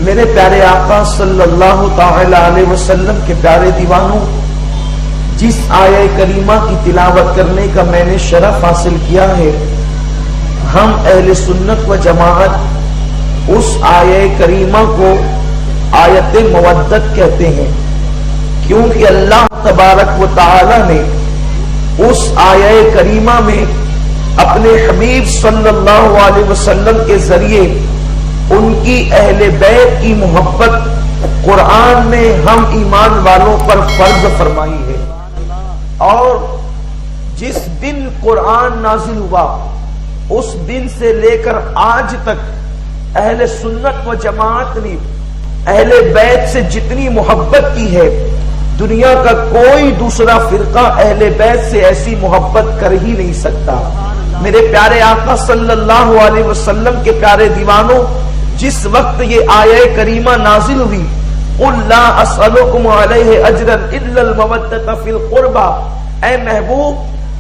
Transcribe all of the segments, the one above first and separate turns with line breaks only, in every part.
میرے پیارے آقا صلی اللہ تعالی علیہ وسلم کے پیارے دیوانوں، جس آیہ کریمہ کی تلاوت کرنے کا میں نے شرف حاصل کیا ہے، ہم اہل سنت و جماعت اس آیہ کریمہ کو آیت مودت کہتے ہیں، کیونکہ اللہ تبارک و تعالی نے اس آیہ کریمہ میں اپنے حبیب صلی اللہ علیہ وسلم کے ذریعے ان کی اہل بیت کی محبت قرآن میں ہم ایمان والوں پر فرض فرمائی ہے۔ اور جس دن قرآن نازل ہوا اس دن سے لے کر آج تک اہل سنت و جماعت نے اہل بیت سے جتنی محبت کی ہے، دنیا کا کوئی دوسرا فرقہ اہل بیت سے ایسی محبت کر ہی نہیں سکتا۔ میرے پیارے آقا صلی اللہ علیہ وسلم کے پیارے دیوانوں، جس وقت یہ آیہ کریمہ نازل ہوئی، قُلْ لَا أَسْأَلُكُمْ عَلَيْهِ أَجْرًا إِلَّا الْمَوَدَّةَ فِي الْقُرْبَى، اے محبوب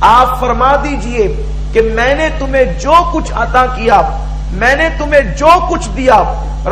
آپ فرما دیجئے کہ میں نے تمہیں جو کچھ عطا کیا، میں نے تمہیں جو کچھ دیا،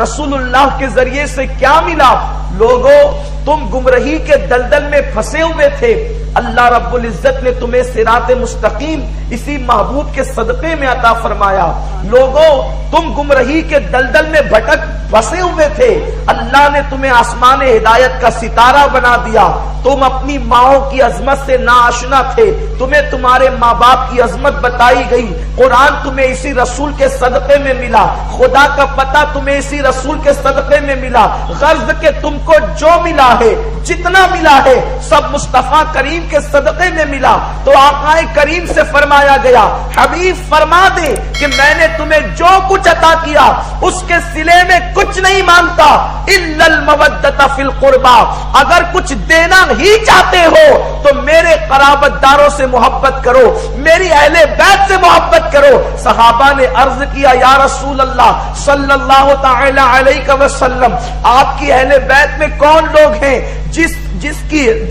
رسول اللہ کے ذریعے سے کیا ملا؟ لوگوں، تم گمراہی کے دلدل میں پھنسے ہوئے تھے، اللہ رب العزت نے تمہیں صراط مستقیم اسی محبوب کے صدقے میں عطا فرمایا۔ لوگوں، تم گمراہی کے دلدل میں بھٹک پھنسے ہوئے تھے، اللہ نے تمہیں آسمان ہدایت کا ستارہ بنا دیا۔ تم اپنی ماؤں کی عظمت سے ناآشنا تھے، تمہیں تمہارے ماں باپ کی عظمت بتائی گئی، قرآن تمہیں اسی رسول کے صدقے میں ملا، خدا کا پتہ تمہیں اسی رسول کے صدقے میں ملا۔ غرض کہ تم کو جو ملا ہے، جتنا ملا ہے، سب مصطفیٰ کریم کے صدقے میں ملا۔ تو آقا کریم سے فرمایا گیا، حبیب فرما دے کہ میں نے تمہیں جو کچھ عطا کیا اس کے صلے میں کچھ نہیں مانگتا، الا المودۃ فی القربى، اگر کچھ دینا ہی چاہتے ہو تو میرے قرابت داروں سے محبت کرو، میری اہل بیت سے محبت کرو۔ صحابہ نے عرض کیا، یا رسول اللہ صلی اللہ تعالی علیہ وسلم، آپ کی اہل بیت میں کون لوگ ہیں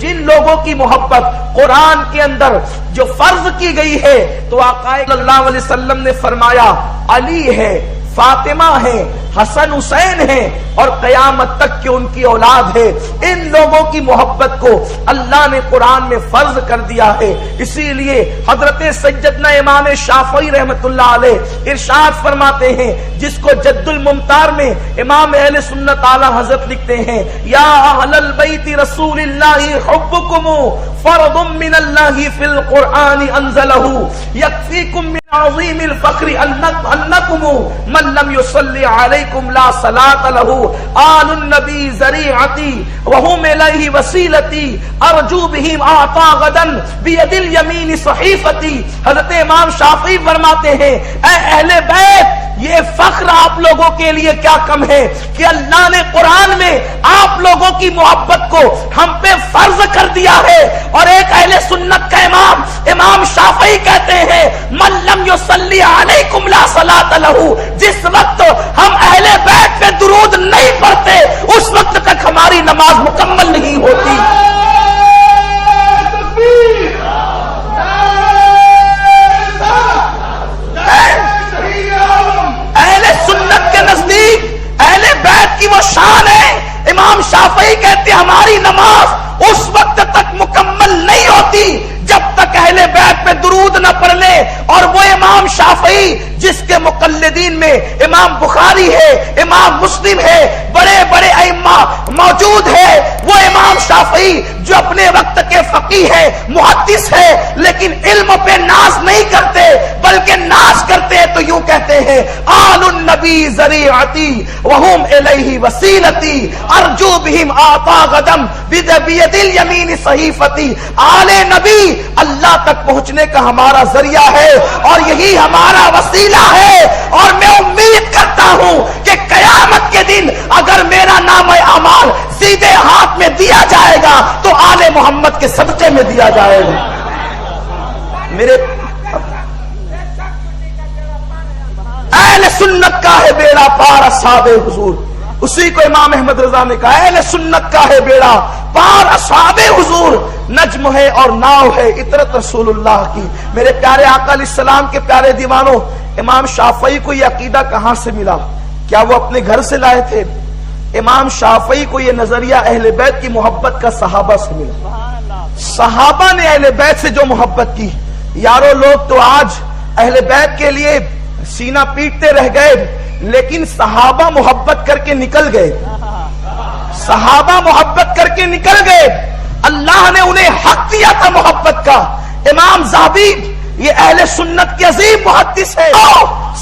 جن لوگوں کی محبت قرآن کے اندر جو فرض کی گئی ہے؟ تو آقا صلی اللہ علیہ وسلم نے فرمایا، علی ہے، فاطمہ ہے، حسن حسین ہیں، اور قیامت تک کہ ان کی اولاد ہے۔ ان لوگوں کی محبت کو اللہ نے قرآن میں فرض کر دیا ہے۔ اسی لیے حضرت سیدنا امام شافعی رحمت اللہ علیہ ارشاد فرماتے ہیں، جس کو جد الممتار میں امام اہل سنت اعلی حضرت لکھتے ہیں، یا اہل البیت رسول اللہ حبکم فرض من اللہ فی القرآن انزلہ یکفیکم من عظیم الفخر انکم من لم یصلی علیکم لا صلاۃ لہ آل النبی ذریعتی وہم الیہ وسیلتی ارجو بہم اعطا غدا بید الیمین صحیفتی۔ حضرت امام شافعی فرماتے ہیں، اے اہل بیت، یہ فخر آپ لوگوں کے لیے کیا کم ہے کہ اللہ نے قرآن میں آپ لوگوں کی محبت کو ہم پہ فرض کر دیا ہے۔ اور ایک اہل سنت کا امام شافعی کہتے ہیں، من لم یصلی علیکم لا صلاۃ لہ، جس وقت ہم اہل بیت پہ درود نہیں پڑھتے اس وقت تک ہماری نماز مکمل نہیں ہوتی۔ اہل سنت کے نزدیک اہل بیت کی وہ شان ہے، امام شافعی کہتے ہیں ہماری نماز اس وقت تک مکمل نہیں ہوتی جب تک اہل بیت پہ درود نہ پڑھ لے۔ اور وہ امام شافعی جس کے مقلدین میں امام بخاری ہے، امام مسلم ہے، بڑے بڑے ائمہ موجود ہے، وہ امام شافعی جو اپنے وقت کے فقیہ ہے، محدث ہے، لیکن علم پہ ناز نہیں کرتے بلکہ ناز کرتے ہیں تو یوں کہتے ہیں، آل النبی ذریعتی وہم الیہ وسیلتی ارجو بہم اعطا غدم بید الیمین صحیفتی۔ آل نبی اللہ تک پہنچنے کا ہمارا ذریعہ ہے اور یہی ہمارا وسیلہ ہے، اور میں امید کرتا ہوں کہ قیامت کے دن اگر میرا نام اعمال سیدھے ہاتھ میں دیا جائے گا تو آل محمد کے صدقے میں دیا جائے گا۔ میرے اہل سنت کا ہے بیڑا پار اصحاب حضور، اسی کو امام احمد رضا نے کہا، اہل سنت کا ہے بیڑا پار اصحاب حضور، نجم ہے اور ناؤ ہے اطرت رسول اللہ کی۔ میرے پیارے آقا علیہ السلام کے پیارے دیوانوں، امام شافعی کو یہ عقیدہ کہاں سے ملا؟ کیا وہ اپنے گھر سے لائے تھے؟ امام شافعی کو یہ نظریہ اہل بیت کی محبت کا صحابہ سے ملا. صحابہ نے اہل بیت سے جو محبت کی، یارو لوگ تو آج اہل بیت کے لیے سینہ پیٹتے رہ گئے، لیکن صحابہ محبت کر کے نکل گئے. صحابہ محبت کر کے نکل گئے. اللہ نے انہیں حق دیا تھا محبت کا. امام ذہبی یہ اہل سنت کے عظیم محدث ہے.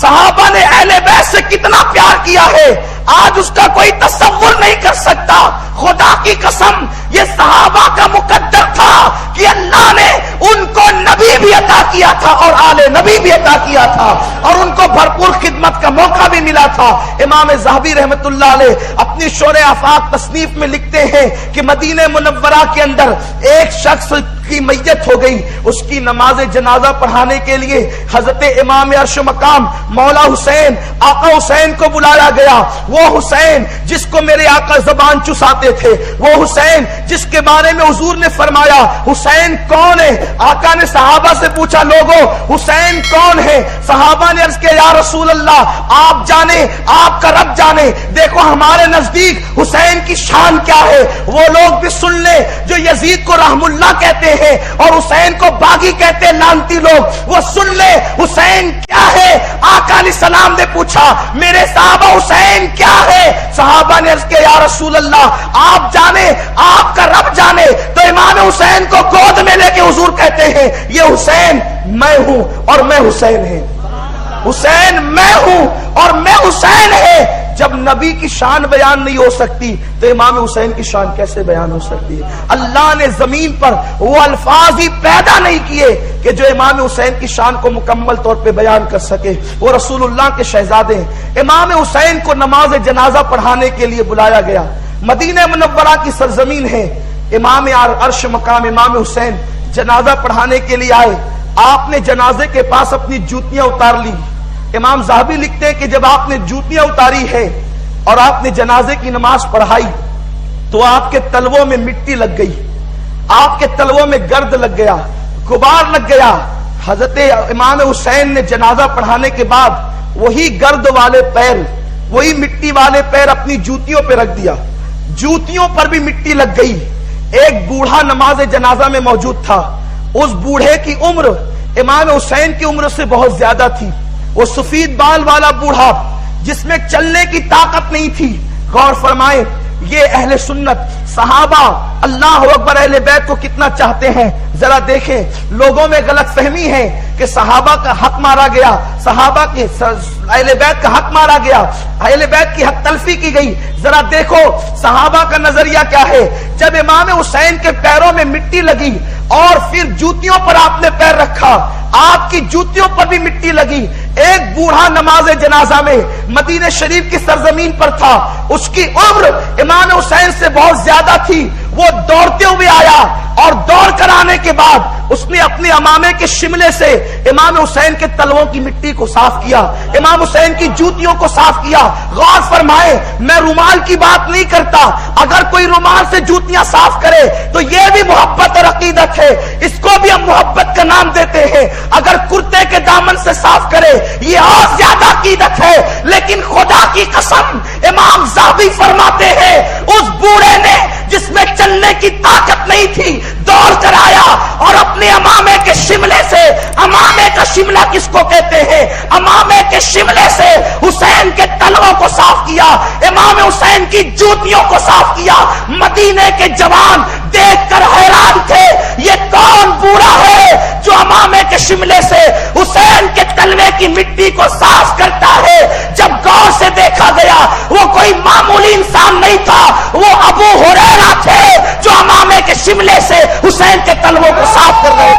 صحابہ نے اہل بیت سے کتنا پیار کیا ہے آج اس کا کوئی تصور نہیں کر سکتا. خدا کی قسم یہ صحابہ کا مقدر تھا کہ اللہ نے ان کو نبی بھی عطا کیا تھا اور آل نبی بھی عطا کیا تھا، اور ان کو بھرپور خدمت کا موقع بھی ملا تھا. امام ذہبی رحمت اللہ علیہ اپنی شورِ آفاق تصنیف میں لکھتے ہیں کہ مدینہ منورہ کے اندر ایک شخص کی میت ہو گئی. اس کی نماز جنازہ پڑھانے کے لیے حضرت امام عرش مقام مولا حسین آقا حسین کو بلایا گیا. وہ حسین جس کو میرے آقا زبان چساتے تھے، وہ حسین جس کے بارے میں حضور نے فرمایا حسین کون ہے. آقا نے صحابہ سے پوچھا لوگوں حسین کون ہے؟ صحابہ نے عرض کیا یا رسول اللہ آپ جانے، آپ کا رب جانے. دیکھو ہمارے نزدیک حسین کی شان کیا ہے. وہ لوگ بھی سن لے جو یزید کو رحم اللہ کہتے ہیں اور حسین کو باغی کہتے ہیں لعنتی لوگ، وہ سن لے حسین کیا ہے. آقا علیہ السلام نے پوچھا میرے صحابہ حسین کیا ہے؟ صحابہ نے عرض کیا یا رسول اللہ آپ جانے، آپ کا رب جانے. تو امام حسین کو گود میں لے کے حضور کہتے ہیں یہ حسین میں ہوں اور میں حسین ہے. حسین میں ہوں اور میں حسین ہے. جب نبی کی شان بیان نہیں ہو سکتی تو امام حسین کی شان کیسے بیان ہو سکتی ہے؟ اللہ نے زمین پر وہ الفاظ ہی پیدا نہیں کیے کہ جو امام حسین کی شان کو مکمل طور پہ بیان کر سکے. وہ رسول اللہ کے شہزادے ہیں. امام حسین کو نماز جنازہ پڑھانے کے لیے بلایا گیا. مدینہ منورہ کی سرزمین ہے. امام عرش مقام امام حسین جنازہ پڑھانے کے لیے آئے. آپ نے جنازے کے پاس اپنی جوتیاں اتار لی. امام ذہبی لکھتے ہیں کہ جب آپ نے جوتیاں اتاری ہے اور آپ نے جنازے کی نماز پڑھائی تو آپ کے تلووں میں مٹی لگ گئی، آپ کے تلووں میں گرد لگ گیا، غبار لگ گیا. حضرت امام حسین نے جنازہ پڑھانے کے بعد وہی گرد والے پیر، وہی مٹی والے پیر اپنی جوتیوں پہ رکھ دیا. جوتیوں پر بھی مٹی لگ گئی. ایک بوڑھا نماز جنازہ میں موجود تھا. اس بوڑھے کی عمر امام حسین کی عمر سے بہت زیادہ تھی. وہ سفید بال والا بوڑھا جس میں چلنے کی طاقت نہیں تھی. غور فرمائیں یہ اہل سنت صحابہ اللہ اکبر اہل بیت کو کتنا چاہتے ہیں. ذرا دیکھیں لوگوں میں غلط فہمی ہے کہ صحابہ کا حق مارا گیا، صحابہ کے اہل بیت کا حق مارا گیا، اہل بیت کی حق تلفی کی گئی. ذرا دیکھو صحابہ کا نظریہ کیا ہے. جب امام حسین کے پیروں میں مٹی لگی اور پھر جوتیوں پر آپ نے پیر رکھا، آپ کی جوتیوں پر بھی مٹی لگی. ایک بوڑھا نماز جنازہ میں مدینہ شریف کی سرزمین پر تھا. اس کی عمر امام حسین سے بہت زیادہ تھی. وہ دوڑتے ہوئے آیا اور دوڑ کر آنے کے بعد اس نے اپنے امامے کے شملے سے امام حسین کے تلووں کی مٹی کو صاف کیا، امام حسین کی جوتیوں کو صاف کیا. غور فرمائے میں رومال کی بات نہیں کرتا. اگر کوئی رومال سے جوتیاں صاف کرے تو یہ بھی محبت اور عقیدت ہے، اس کو بھی ہم محبت کا نام دیتے ہیں. اگر کرتے کے دامن سے صاف کرے یہ اور زیادہ عقیدت ہے. لیکن خدا کی قسم امام ذہبی فرماتے ہیں اس بوڑھے نے جس میں چلنے کی طاقت نہیں تھی دوڑ کر آیا اور اپنے امامے کے شملے سے، امامے کا شملہ کس کو کہتے ہیں، امامے کے شملے سے حسین کے تلووں کو صاف کیا، امام حسین کی جوتیوں کو صاف کیا. مدینے کے جوان دیکھ کر حیران تھے یہ کون بوڑھا ہے جو امامے کے شملے سے حسین کے تلوے کی مٹی کو صاف کرتا ہے. جب غور سے دیکھا گیا وہ کوئی معمولی انسان نہیں تھا، وہ ابو ہریرہ تھے جو امامے کے شملے سے حسین کے تلووں کو صاف کر رہے